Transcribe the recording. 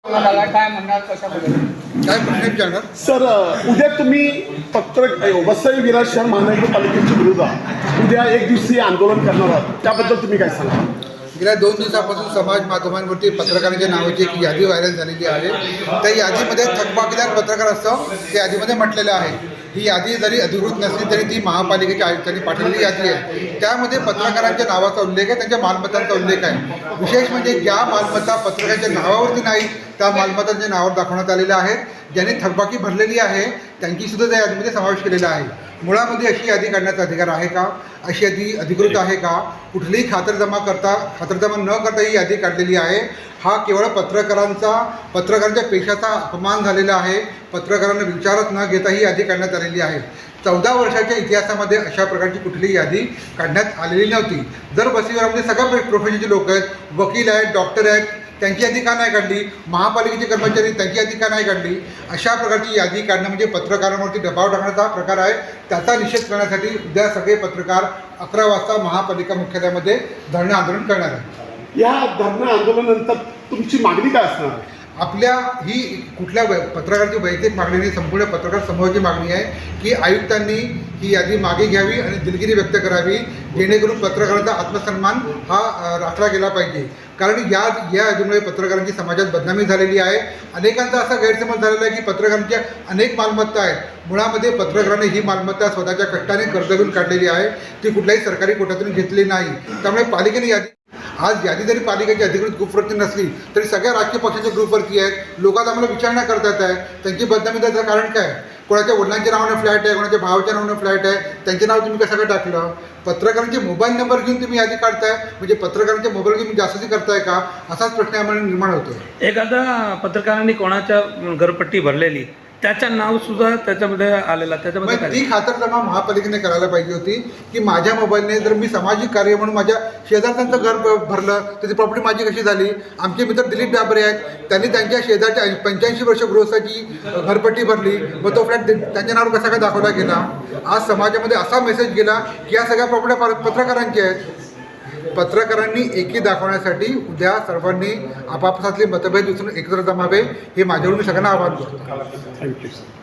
काय म्हणणार कशा पद्धतीने काय प्रश्न विचारणार सर, उद्या तुम्ही वसई विरार शहर महानगरपालिकेच्या विरोधात उद्या एक दिवसीय आंदोलन करणार आहात, त्याबद्दल तुम्ही काय सांगा? गेल्या 2 दिवसापासून समाज माध्यमांवरती पत्रकारांच्या नावाची एक यादी व्हायरल झालेली आहे. त्या यादीमध्ये थकबाकीदार पत्रकार असतं त्या यादीमध्ये म्हटलेलं आहे. ही यादी जरी अधिकृत नसली तरी ती महापालिकेच्या आयुक्तांनी पाठवलेली यादी आहे. त्यामध्ये पत्रकारांच्या नावाचा उल्लेख आहे, त्यांच्या मालमत्तांचा उल्लेख आहे. विशेष म्हणजे ज्या मालमत्ता पत्रकारांच्या नावावरती नाही त्या मालमत्तांच्या नावावर दाखवण्यात आलेल्या आहेत. ज्यांनी थकबाकी भरलेली आहे त्यांची सुद्धा त्या यादीमध्ये समावेश केलेला आहे. मुळामध्ये अशी यादी काढण्याचा अधिकार आहे का? अशी यादी अधिकृत आहे का? कुठलीही खातरजमा न करता ही यादी काढलेली आहे. हा केवळ पत्रकारांच्या पेशाचा अपमान झालेला आहे. पत्रकारांना विचारत न घेता ही यादी काढण्यात आलेली आहे. 14 वर्षाच्या इतिहासामध्ये अशा प्रकारची कुठलीही यादी काढण्यात आलेली नव्हती. जर वसईविरारमध्ये सगळ्या प्रोफेशनचे लोक आहेत, वकील आहेत, डॉक्टर आहेत, त्यांची यादी का नाही काढली? महापालिकेचे कर्मचारी त्यांची यादी का नाही काढली? अशा प्रकारची यादी काढणं म्हणजे पत्रकारांवरती दबाव टाकण्याचा प्रकार आहे. त्याचा निषेध करण्यासाठी उद्या सगळे पत्रकार 11 वाजता महापालिका मुख्यालयामध्ये धरणं आंदोलन करणार आहेत. या धरणं आंदोलनानंतर तुमची मागणी काय असणार आहे? आपल्या ही कुठल्या पत्रकाराची वैयक्तिक मागणी नाही, संपूर्ण पत्रकार समूहाची मागणी आहे की आयुक्तांनी ही यादी मागे घ्यावी आणि दिलगिरी व्यक्त करावी, जेणेकरून पत्रकारांचा आत्मसन्मान हा राखला गेला पाहिजे. कारण या यादीमुळे पत्रकारांची समाजात बदनामी झालेली आहे. अनेकांचा असा गैरसमज झालेला आहे की पत्रकारांच्या अनेक मालमत्ता आहेत. मुळामध्ये पत्रकारांनी ही मालमत्ता स्वतःच्या कष्टाने कर्ज घेऊन काढलेली आहे. ती कुठल्याही सरकारी कोट्यातून घेतली नाही. त्यामुळे पालिकेने यादी जरी पालिकेची अधिकृत ग्रुपवरती नसली तरी सगळ्या राजकीय पक्षांच्या ग्रुपवरती आहेत. लोकांना आम्हाला विचारणा करतात आहे. त्यांची बदनामी त्याचं कारण काय? कोणाच्या वडिलांच्या नावानं फ्लॅट आहे, कोणाच्या भावाच्या नावानं फ्लॅट आहे, त्यांचे नाव तुम्ही कसं काय टाकलं? पत्रकारांचे मोबाईल नंबर घेऊन तुम्ही यादी काढताय म्हणजे पत्रकारांचे मोबाईल घेऊन जास्ती करताय का? असाच प्रश्न आम्हाला निर्माण होतो. एखादा पत्रकारांनी कोणाच्या घरपट्टी भरलेली त्याचं नाव सुद्धा त्याच्यामध्ये आलेला, त्याच्यामध्ये ती खातरजमा महापालिकेने करायला पाहिजे होती की माझ्या मोबाईलने जर मी सामाजिक कार्य म्हणून माझ्या शेजारच्यांचं घर भरलं त्याची प्रॉपर्टी माझी कशी झाली? आमचे मित्र दिलीप डाबरे आहेत, त्यांनी त्यांच्या शेजारच्या 85 वर्ष गृहस्थाची घरपट्टी भरली, मग तो फ्लॅट त्यांच्या नावावर कसा काय दाखवला गेला? आज समाजामध्ये असा मेसेज गेला की या सगळ्या प्रॉपर्ट्या पत्रकारांच्या आहेत. पत्रकारांनी एकी दाखवण्यासाठी उद्या सर्वांनी आपापसातले मतभेद विसरून एकत्र जमावे हे माझ्याकडून सगळ्यांना आवाहन करतो. Thank you sir.